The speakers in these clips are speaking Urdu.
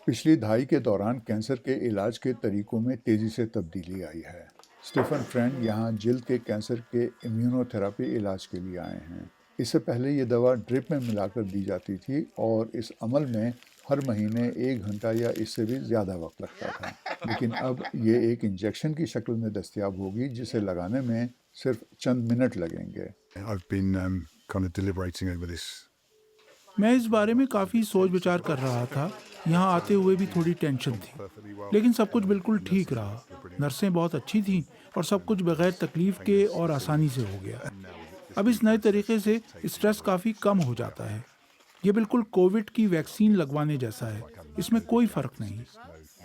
پچھلی دہائی کے دوران کینسر کے علاج کے طریقوں میں تیزی سے تبدیلی آئی ہے۔ اسٹیفن فرینڈ یہاں جلد کے کینسر کے امیونو تھراپی علاج کے لیے آئے ہیں۔ اس سے پہلے یہ دوا ڈرپ میں ملا کر دی جاتی تھی اور اس عمل میں ہر مہینے 1 گھنٹہ یا اس سے بھی زیادہ وقت لگتا تھا، لیکن اب یہ ایک انجیکشن کی شکل میں دستیاب ہوگی جسے لگانے میں صرف چند منٹ لگیں گے۔ I've been kind of deliberating over this. میں اس بارے میں کافی سوچ بچار کر رہا تھا، یہاں آتے ہوئے بھی تھوڑی ٹینشن تھی، لیکن سب کچھ بالکل ٹھیک رہا۔ نرسیں بہت اچھی تھیں اور سب کچھ بغیر تکلیف کے اور آسانی سے ہو گیا۔ اب اس نئے طریقے سے اسٹریس کافی کم ہو جاتا ہے۔ یہ بالکل کووڈ کی ویکسین لگوانے جیسا ہے، اس میں کوئی فرق نہیں۔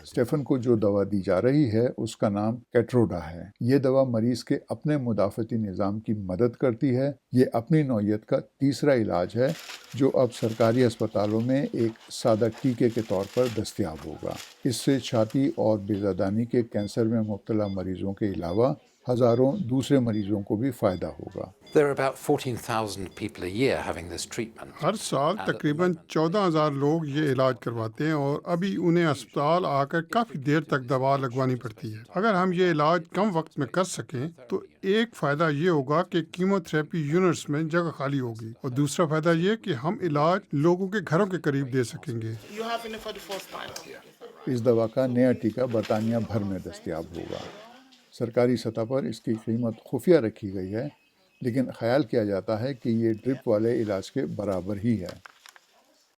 اسٹیفن کو جو دوا دی جا رہی ہے اس کا نام کیٹروڈا ہے۔ یہ دوا مریض کے اپنے مدافعتی نظام کی مدد کرتی ہے۔ یہ اپنی نوعیت کا تیسرا علاج ہے جو اب سرکاری ہسپتالوں میں ایک سادہ ٹیکے کے طور پر دستیاب ہوگا۔ اس سے چھاتی اور بیضادانی کے کینسر میں مبتلا مریضوں کے علاوہ ہزاروں دوسرے مریضوں کو بھی فائدہ ہوگا۔ There are about 14,000 people a year having this treatment. ہر سال تقریباً 14,000 لوگ یہ علاج کرواتے ہیں اور ابھی انہیں اسپتال آ کر کافی دیر تک دوا لگوانی پڑتی ہے۔ اگر ہم یہ علاج کم وقت میں کر سکیں تو ایک فائدہ یہ ہوگا کہ کیمو تھراپی یونٹس میں جگہ خالی ہوگی، اور دوسرا فائدہ یہ کہ ہم علاج لوگوں کے گھروں کے قریب دے سکیں گے۔ اس دوا کا نیا ٹیکہ برطانیہ بھر میں دستیاب ہوگا۔ سرکاری سطح پر اس کی قیمت خفیہ رکھی گئی ہے، لیکن خیال کیا جاتا ہے کہ یہ ڈرپ والے علاج کے برابر ہی ہے۔